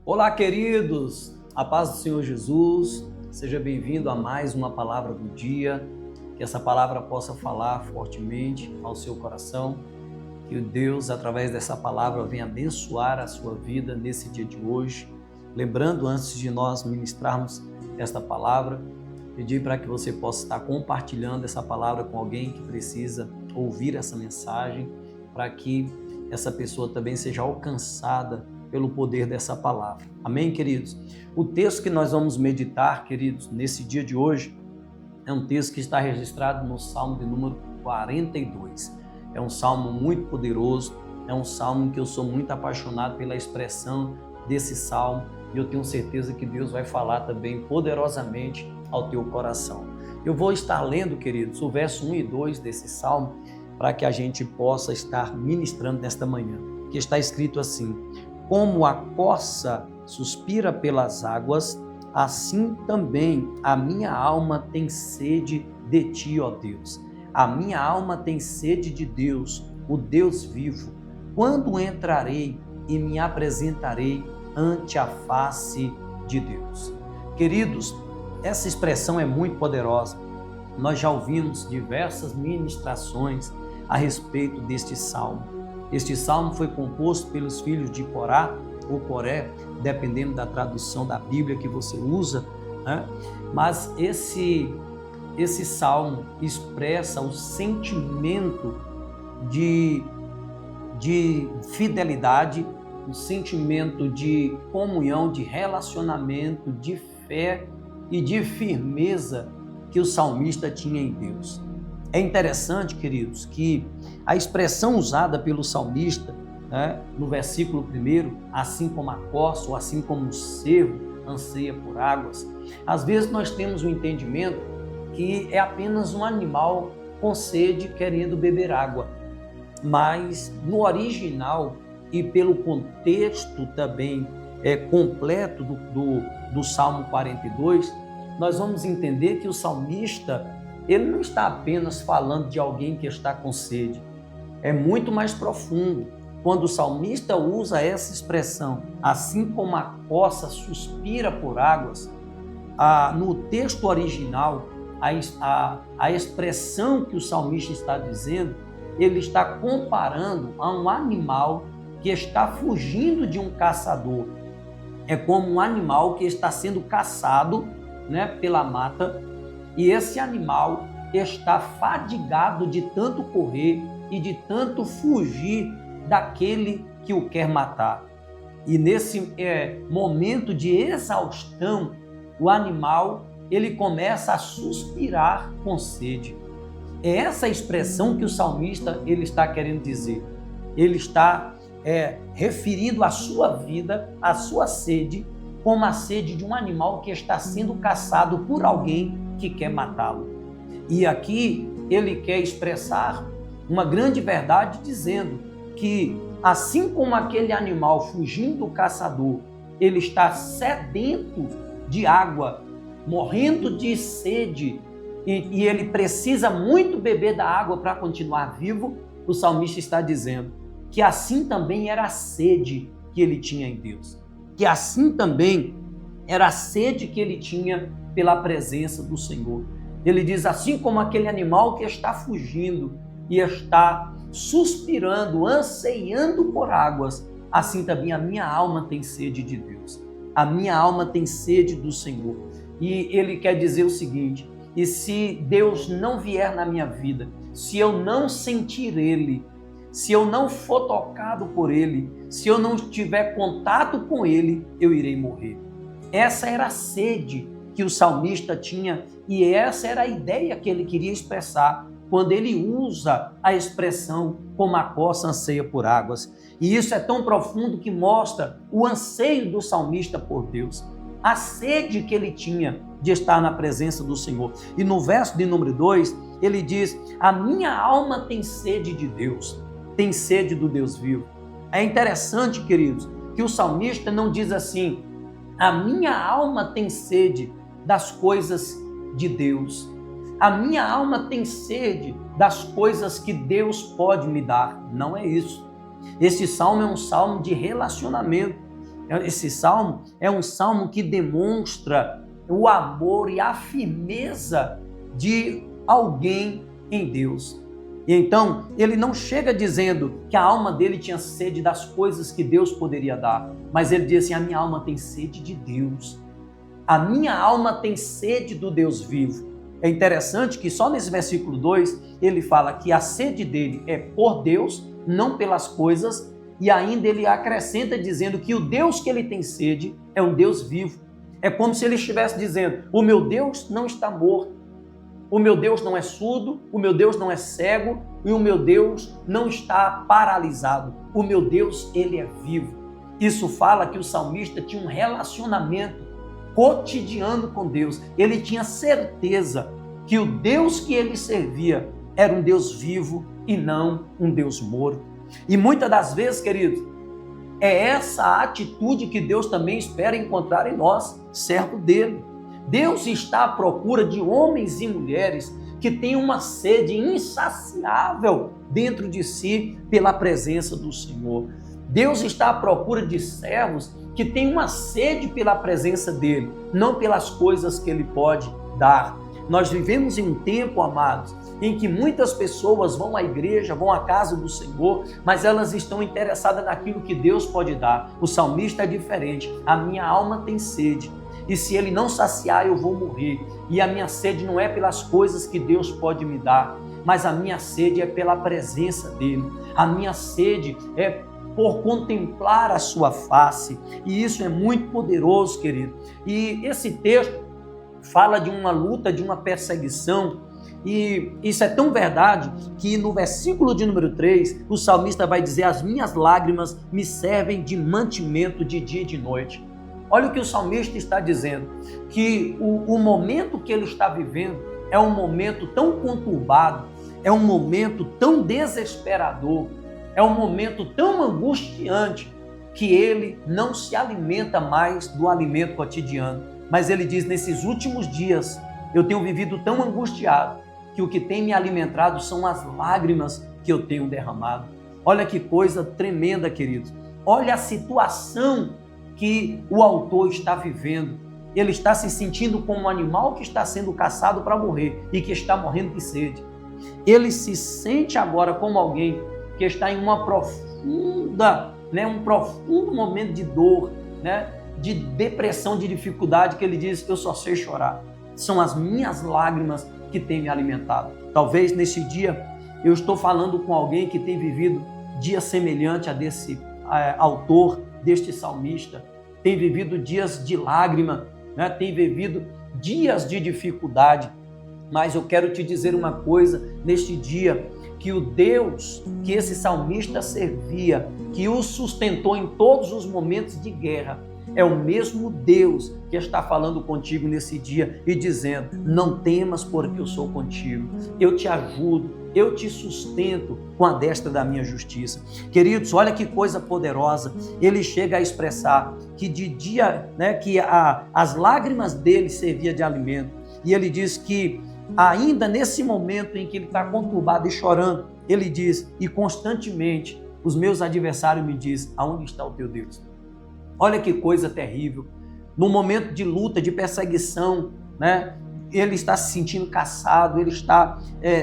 Olá, queridos! A paz do Senhor Jesus, seja bem-vindo a mais uma palavra do dia, que essa palavra possa falar fortemente ao seu coração, que o Deus, através dessa palavra, venha abençoar a sua vida nesse dia de hoje. Lembrando, antes de nós ministrarmos esta palavra, pedir para que você possa estar compartilhando essa palavra com alguém que precisa ouvir essa mensagem, para que essa pessoa também seja alcançada pelo poder dessa palavra. Amém, queridos? O texto que nós vamos meditar, queridos, nesse dia de hoje, é um texto que está registrado no Salmo de número 42. É um salmo muito poderoso, é um salmo que eu sou muito apaixonado pela expressão desse salmo e eu tenho certeza que Deus vai falar também poderosamente ao teu coração. Eu vou estar lendo, queridos, o verso 1 e 2 desse salmo para que a gente possa estar ministrando nesta manhã, que está escrito assim: como a corça suspira pelas águas, assim também a minha alma tem sede de ti, ó Deus. A minha alma tem sede de Deus, o Deus vivo. Quando entrarei e me apresentarei ante a face de Deus? Queridos, essa expressão é muito poderosa. Nós já ouvimos diversas ministrações a respeito deste salmo. Este salmo foi composto pelos filhos de Corá, ou Coré, dependendo da tradução da Bíblia que você usa, né? Mas esse salmo expressa o sentimento de fidelidade, o sentimento de comunhão, de relacionamento, de fé e de firmeza que o salmista tinha em Deus. É interessante, queridos, que a expressão usada pelo salmista, né, no versículo 1, assim como a corça ou assim como o cervo anseia por águas, às vezes nós temos o entendimento que é apenas um animal com sede querendo beber água. Mas no original e pelo contexto também completo do Salmo 42, nós vamos entender que o salmista ele não está apenas falando de alguém que está com sede. É muito mais profundo. Quando o salmista usa essa expressão, assim como a corça suspira por águas, no texto original, a expressão que o salmista está dizendo, ele está comparando a um animal que está fugindo de um caçador. É como um animal que está sendo caçado, né, pela mata, e esse animal está fadigado de tanto correr e de tanto fugir daquele que o quer matar. E nesse momento de exaustão, o animal ele começa a suspirar com sede. É essa expressão que o salmista ele está querendo dizer. Ele está referindo a sua vida, a sua sede, como a sede de um animal que está sendo caçado por alguém que quer matá-lo. E aqui ele quer expressar uma grande verdade dizendo que assim como aquele animal fugindo do caçador, ele está sedento de água, morrendo de sede e ele precisa muito beber da água para continuar vivo, o salmista está dizendo que assim também era a sede que ele tinha em Deus, que assim também era a sede que ele tinha pela presença do Senhor. Ele diz, assim como aquele animal que está fugindo e está suspirando, anseiando por águas, assim também a minha alma tem sede de Deus. A minha alma tem sede do Senhor. E ele quer dizer o seguinte, e se Deus não vier na minha vida, se eu não sentir Ele, se eu não for tocado por Ele, se eu não tiver contato com Ele, eu irei morrer. Essa era a sede que o salmista tinha e essa era a ideia que ele queria expressar quando ele usa a expressão como a corça anseia por águas. E isso é tão profundo que mostra o anseio do salmista por Deus, a sede que ele tinha de estar na presença do Senhor. E no verso de número 2, ele diz, a minha alma tem sede de Deus, tem sede do Deus vivo. É interessante, queridos, que o salmista não diz assim, a minha alma tem sede das coisas de Deus. A minha alma tem sede das coisas que Deus pode me dar. Não é isso. Esse salmo é um salmo de relacionamento. Esse salmo é um salmo que demonstra o amor e a firmeza de alguém em Deus. E então, ele não chega dizendo que a alma dele tinha sede das coisas que Deus poderia dar, mas ele diz assim: a minha alma tem sede de Deus. A minha alma tem sede do Deus vivo. É interessante que só nesse versículo 2, ele fala que a sede dele é por Deus, não pelas coisas, e ainda ele acrescenta dizendo que o Deus que ele tem sede é um Deus vivo. É como se ele estivesse dizendo: o meu Deus não está morto, o meu Deus não é surdo, o meu Deus não é cego e o meu Deus não está paralisado. O meu Deus, ele é vivo. Isso fala que o salmista tinha um relacionamento cotidiano com Deus. Ele tinha certeza que o Deus que ele servia era um Deus vivo e não um Deus morto. E muitas das vezes, queridos, é essa atitude que Deus também espera encontrar em nós, servo dele. Deus está à procura de homens e mulheres que têm uma sede insaciável dentro de si pela presença do Senhor. Deus está à procura de servos que têm uma sede pela presença dele, não pelas coisas que ele pode dar. Nós vivemos em um tempo, amados, em que muitas pessoas vão à igreja, vão à casa do Senhor, mas elas estão interessadas naquilo que Deus pode dar. O salmista é diferente. A minha alma tem sede, e se ele não saciar, eu vou morrer. E a minha sede não é pelas coisas que Deus pode me dar, mas a minha sede é pela presença dele. A minha sede é por contemplar a sua face. E isso é muito poderoso, querido. E esse texto fala de uma luta, de uma perseguição. E isso é tão verdade que no versículo de número 3, o salmista vai dizer: as minhas lágrimas me servem de mantimento de dia e de noite. Olha o que o salmista está dizendo, que o momento que ele está vivendo é um momento tão conturbado, é um momento tão desesperador, é um momento tão angustiante, que ele não se alimenta mais do alimento cotidiano. Mas ele diz: nesses últimos dias eu tenho vivido tão angustiado, que o que tem me alimentado são as lágrimas que eu tenho derramado. Olha que coisa tremenda, queridos. Olha a situação que o autor está vivendo. Ele está se sentindo como um animal que está sendo caçado para morrer e que está morrendo de sede. Ele se sente agora como alguém que está em uma profunda, um profundo momento de dor, de depressão, de dificuldade, que ele diz: eu só sei chorar. São as minhas lágrimas que têm me alimentado. Talvez nesse dia eu estou falando com alguém que tem vivido dia semelhante a desse autor, deste salmista. Tem vivido dias de lágrima, tem vivido dias de dificuldade. Mas eu quero te dizer uma coisa neste dia, que o Deus que esse salmista servia, que o sustentou em todos os momentos de guerra, é o mesmo Deus que está falando contigo nesse dia e dizendo: não temas, porque eu sou contigo. Eu te ajudo, eu te sustento com a destra da minha justiça. Queridos, olha que coisa poderosa. Ele chega a expressar que de dia, que as lágrimas dele serviam de alimento. E ele diz que ainda nesse momento em que ele está conturbado e chorando, ele diz: e constantemente os meus adversários me dizem: aonde está o teu Deus? Olha que coisa terrível. No momento de luta, de perseguição, ele está se sentindo caçado, ele está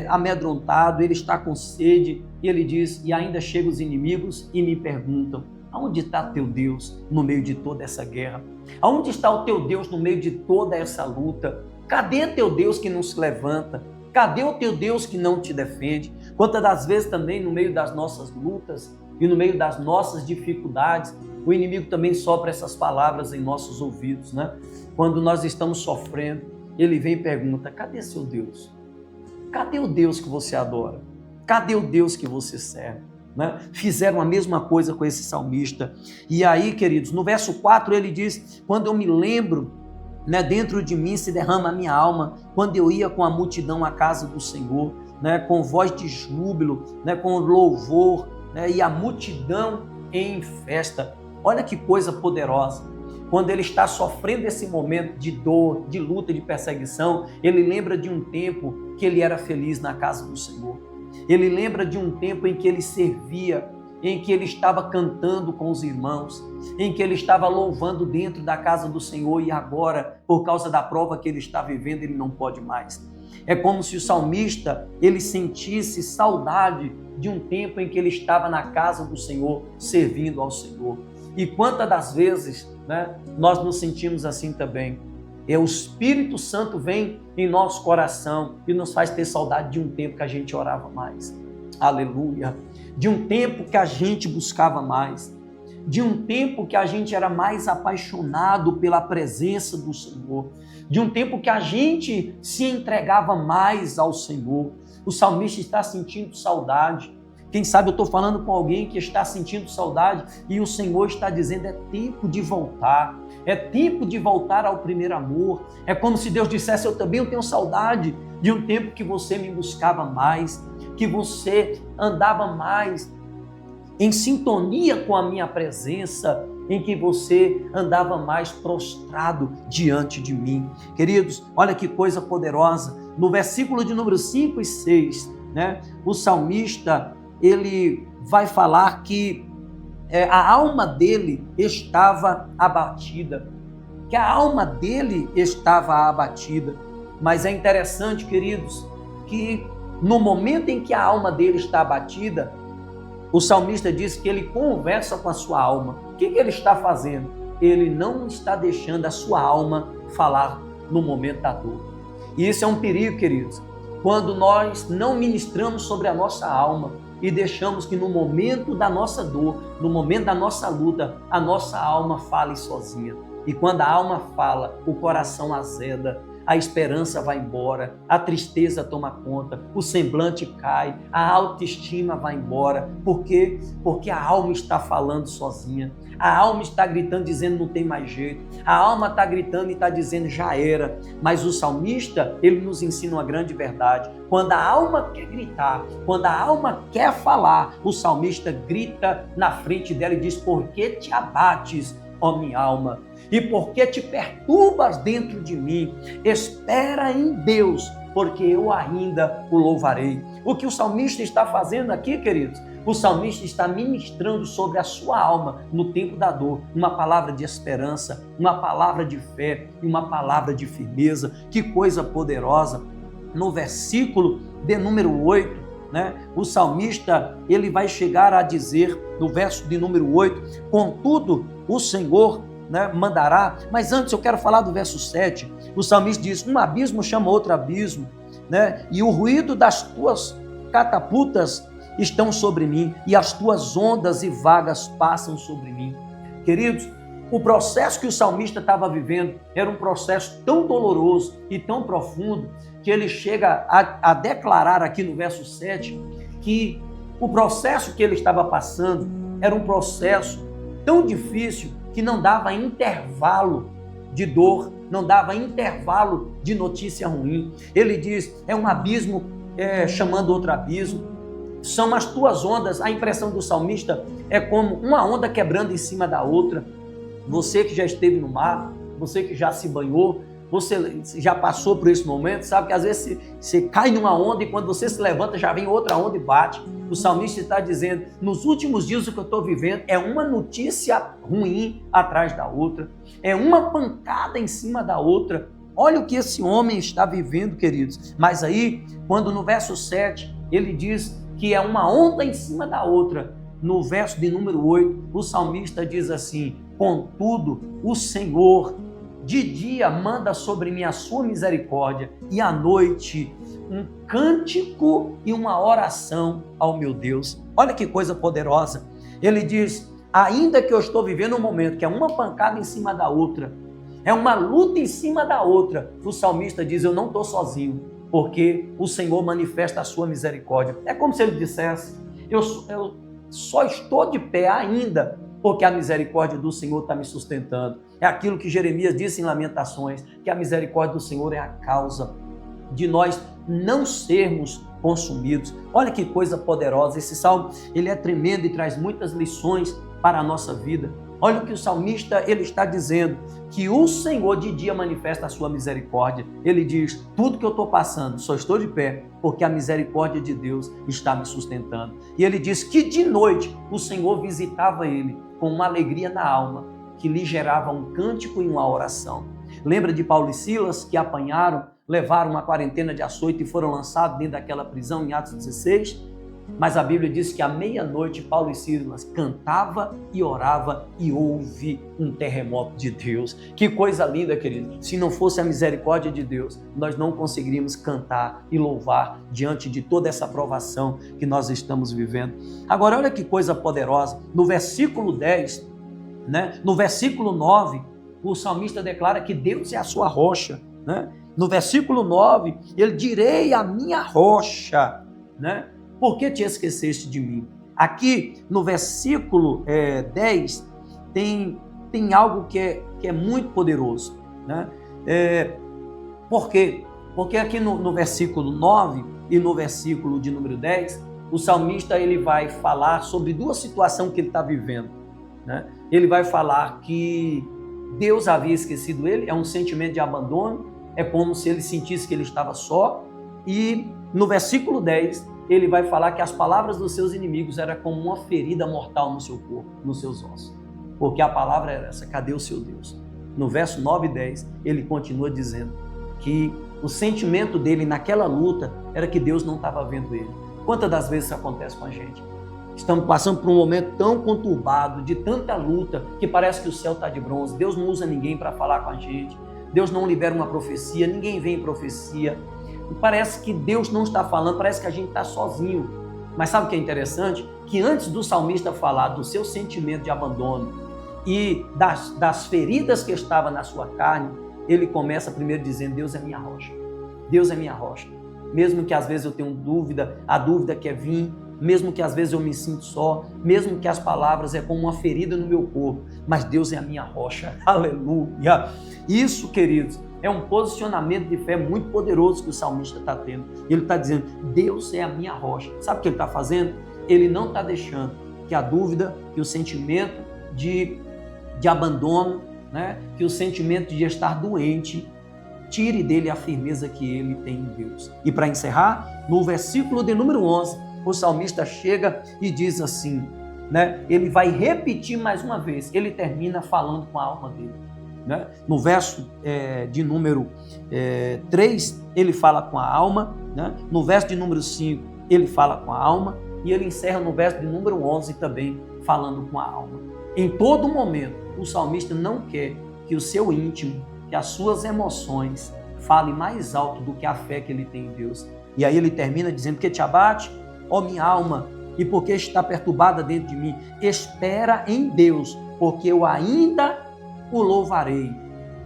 amedrontado, ele está com sede. E ele diz: e ainda chegam os inimigos e me perguntam: aonde está teu Deus no meio de toda essa guerra? Aonde está o teu Deus no meio de toda essa luta? Cadê teu Deus que não se levanta? Cadê o teu Deus que não te defende? Quantas das vezes também no meio das nossas lutas e no meio das nossas dificuldades, o inimigo também sopra essas palavras em nossos ouvidos, Quando nós estamos sofrendo, ele vem e pergunta: cadê seu Deus? Cadê o Deus que você adora? Cadê o Deus que você serve? Fizeram a mesma coisa com esse salmista. E aí, queridos, no verso 4 ele diz: quando eu me lembro, dentro de mim se derrama a minha alma, quando eu ia com a multidão à casa do Senhor, com voz de júbilo, com louvor, e a multidão em festa. Olha que coisa poderosa. Quando ele está sofrendo esse momento de dor, de luta, de perseguição, ele lembra de um tempo que ele era feliz na casa do Senhor. Ele lembra de um tempo em que ele servia em que ele estava cantando com os irmãos, em que ele estava louvando dentro da casa do Senhor e agora, por causa da prova que ele está vivendo, ele não pode mais. É como se o salmista, ele sentisse saudade de um tempo em que ele estava na casa do Senhor, servindo ao Senhor. E quantas das vezes, nós nos sentimos assim também. O Espírito Santo vem em nosso coração e nos faz ter saudade de um tempo que a gente orava mais. Aleluia! De um tempo que a gente buscava mais. De um tempo que a gente era mais apaixonado pela presença do Senhor. De um tempo que a gente se entregava mais ao Senhor. O salmista está sentindo saudade. Quem sabe eu estou falando com alguém que está sentindo saudade e o Senhor está dizendo, é tempo de voltar. É tempo de voltar ao primeiro amor. É como se Deus dissesse, eu também tenho saudade de um tempo que você me buscava mais, que você andava mais em sintonia com a minha presença, em que você andava mais prostrado diante de mim. Queridos, olha que coisa poderosa. No versículo de número 5 e 6, o salmista, ele vai falar que a alma dele estava abatida. Que a alma dele estava abatida. Mas é interessante, queridos, que no momento em que a alma dele está abatida, o salmista diz que ele conversa com a sua alma. O que ele está fazendo? Ele não está deixando a sua alma falar no momento da dor. E isso é um perigo, queridos. Quando nós não ministramos sobre a nossa alma e deixamos que no momento da nossa dor, no momento da nossa luta, a nossa alma fale sozinha. E quando a alma fala, o coração azeda, a esperança vai embora, a tristeza toma conta, o semblante cai, a autoestima vai embora. Por quê? Porque a alma está falando sozinha. A alma está gritando, dizendo não tem mais jeito. A alma está gritando e está dizendo já era. Mas o salmista, ele nos ensina uma grande verdade. Quando a alma quer gritar, quando a alma quer falar, o salmista grita na frente dela e diz, por que te abates, ó minha alma? E por que te perturbas dentro de mim? Espera em Deus, porque eu ainda o louvarei. O que o salmista está fazendo aqui, queridos? O salmista está ministrando sobre a sua alma no tempo da dor, uma palavra de esperança, uma palavra de fé e uma palavra de firmeza. Que coisa poderosa! No versículo de número 8, o salmista, ele vai chegar a dizer, no verso de número 8, contudo, o Senhor mandará. Mas antes eu quero falar do verso 7. O salmista diz, um abismo chama outro abismo, e o ruído das tuas catapultas estão sobre mim, e as tuas ondas e vagas passam sobre mim. Queridos, o processo que o salmista estava vivendo era um processo tão doloroso e tão profundo, que ele chega a declarar aqui no verso 7, que o processo que ele estava passando era um processo tão difícil que não dava intervalo de dor, não dava intervalo de notícia ruim. Ele diz, é um abismo chamando outro abismo, são as tuas ondas. A impressão do salmista é como uma onda quebrando em cima da outra. Você que já esteve no mar, você que já se banhou, você já passou por esse momento, sabe que às vezes você cai numa onda e quando você se levanta já vem outra onda e bate. O salmista está dizendo, nos últimos dias o que eu estou vivendo é uma notícia ruim atrás da outra, é uma pancada em cima da outra. Olha o que esse homem está vivendo, queridos. Mas aí, quando no verso 7, ele diz que é uma onda em cima da outra, no verso de número 8, o salmista diz assim, contudo, o Senhor de dia manda sobre mim a sua misericórdia e à noite um cântico e uma oração ao meu Deus. Olha que coisa poderosa. Ele diz, ainda que eu estou vivendo um momento que é uma pancada em cima da outra, é uma luta em cima da outra, o salmista diz, eu não estou sozinho, porque o Senhor manifesta a sua misericórdia. É como se ele dissesse, eu só estou de pé ainda, porque a misericórdia do Senhor está me sustentando. É aquilo que Jeremias disse em Lamentações, que a misericórdia do Senhor é a causa de nós não sermos consumidos. Olha que coisa poderosa, esse salmo, ele é tremendo e traz muitas lições para a nossa vida. Olha o que o salmista ele está dizendo, que o Senhor de dia manifesta a sua misericórdia. Ele diz, tudo que eu estou passando, só estou de pé, porque a misericórdia de Deus está me sustentando. E ele diz que de noite o Senhor visitava ele com uma alegria na alma, que lhe gerava um cântico e uma oração. Lembra de Paulo e Silas que apanharam, levaram uma quarentena de açoite e foram lançados dentro daquela prisão em Atos 16? Mas a Bíblia diz que à meia-noite Paulo e Silas cantava e orava e houve um terremoto de Deus. Que coisa linda, querido. Se não fosse a misericórdia de Deus, nós não conseguiríamos cantar e louvar diante de toda essa provação que nós estamos vivendo. Agora, olha que coisa poderosa. No versículo 10, no versículo 9, o salmista declara que Deus é a sua rocha. No versículo 9, ele direi a minha rocha, Por que te esqueceste de mim? Aqui no versículo 10 tem algo que é muito poderoso. Por quê? Porque aqui no versículo 9 e no versículo de número 10, o salmista ele vai falar sobre duas situações que ele está vivendo. Ele vai falar que Deus havia esquecido ele, é um sentimento de abandono, é como se ele sentisse que ele estava só. E no versículo 10, ele vai falar que as palavras dos seus inimigos eram como uma ferida mortal no seu corpo, nos seus ossos. Porque a palavra era essa, cadê o seu Deus? No verso 9 e 10, ele continua dizendo que o sentimento dele naquela luta era que Deus não estava vendo ele. Quantas das vezes isso acontece com a gente? Estamos passando por um momento tão conturbado, de tanta luta, que parece que o céu está de bronze. Deus não usa ninguém para falar com a gente. Deus não libera uma profecia, ninguém vem em profecia. E parece que Deus não está falando, parece que a gente está sozinho. Mas sabe o que é interessante? Que antes do salmista falar do seu sentimento de abandono e das feridas que estavam na sua carne, ele começa primeiro dizendo, Deus é minha rocha. Deus é minha rocha. Mesmo que às vezes eu tenha dúvida, a dúvida quer vir, mesmo que às vezes eu me sinto só, mesmo que as palavras é como uma ferida no meu corpo, mas Deus é a minha rocha. Aleluia! Isso, queridos, é um posicionamento de fé muito poderoso que o salmista está tendo. Ele está dizendo, Deus é a minha rocha. Sabe o que ele está fazendo? Ele não está deixando que a dúvida, que o sentimento de abandono, que o sentimento de estar doente, tire dele a firmeza que ele tem em Deus. E para encerrar, no versículo de número 11, o salmista chega e diz assim, ele vai repetir mais uma vez, ele termina falando com a alma dele. No verso de número 3, ele fala com a alma, no verso de número 5, ele fala com a alma, e ele encerra no verso de número 11 também, falando com a alma. Em todo momento, o salmista não quer que o seu íntimo, que as suas emoções falem mais alto do que a fé que ele tem em Deus. E aí ele termina dizendo, que te abate, ó minha alma, e porque está perturbada dentro de mim, espera em Deus, porque eu ainda o louvarei.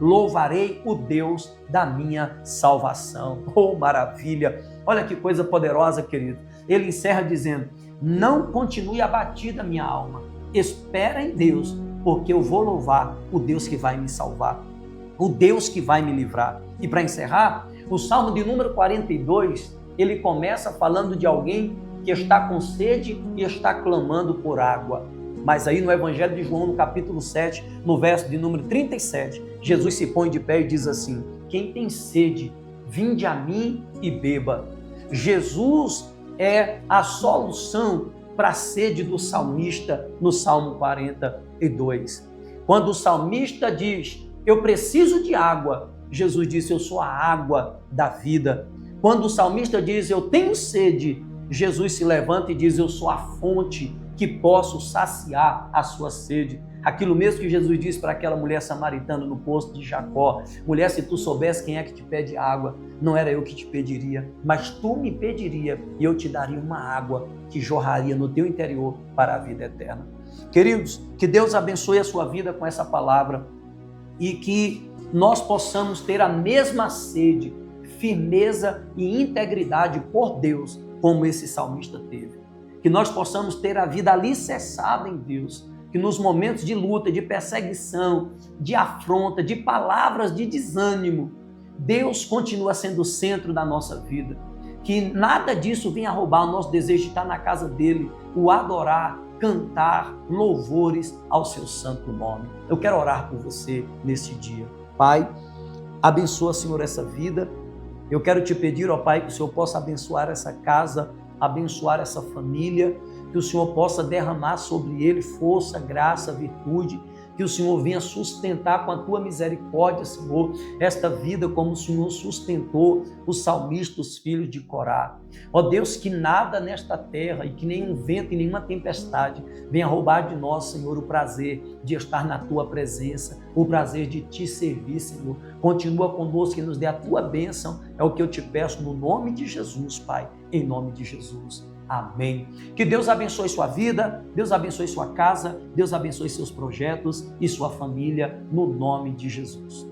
Louvarei o Deus da minha salvação. Oh, maravilha! Olha que coisa poderosa, querido. Ele encerra dizendo, não continue abatida, minha alma. Espera em Deus, porque eu vou louvar o Deus que vai me salvar, o Deus que vai me livrar. E para encerrar, o Salmo de número 42, ele começa falando de alguém que está com sede e está clamando por água. Mas aí no Evangelho de João, no capítulo 7, no verso de número 37, Jesus se põe de pé e diz assim, quem tem sede, vinde a mim e beba. Jesus é a solução para a sede do salmista no Salmo 42. Quando o salmista diz, eu preciso de água, Jesus disse, eu sou a água da vida. Quando o salmista diz, eu tenho sede, Jesus se levanta e diz, eu sou a fonte que posso saciar a sua sede. Aquilo mesmo que Jesus disse para aquela mulher samaritana no poço de Jacó, mulher, se tu soubesse quem é que te pede água, não era eu que te pediria, mas tu me pediria e eu te daria uma água que jorraria no teu interior para a vida eterna. Queridos, que Deus abençoe a sua vida com essa palavra e que nós possamos ter a mesma sede, firmeza e integridade por Deus, como esse salmista teve. Que nós possamos ter a vida alicerçada em Deus, que nos momentos de luta, de perseguição, de afronta, de palavras de desânimo, Deus continua sendo o centro da nossa vida. Que nada disso venha roubar o nosso desejo de estar na casa dele, o adorar, cantar louvores ao seu santo nome. Eu quero orar por você nesse dia. Pai, abençoa, Senhor, essa vida. Eu quero te pedir, ó Pai, que o Senhor possa abençoar essa casa, abençoar essa família, que o Senhor possa derramar sobre ele força, graça, virtude, que o Senhor venha sustentar com a tua misericórdia, Senhor, esta vida como o Senhor sustentou os salmistas, os filhos de Corá. Ó Deus, que nada nesta terra e que nenhum vento e nenhuma tempestade venha roubar de nós, Senhor, o prazer de estar na tua presença, o prazer de te servir, Senhor. Continua conosco e nos dê a tua bênção, é o que eu te peço no nome de Jesus, Pai, em nome de Jesus. Amém. Que Deus abençoe sua vida, Deus abençoe sua casa, Deus abençoe seus projetos e sua família, no nome de Jesus.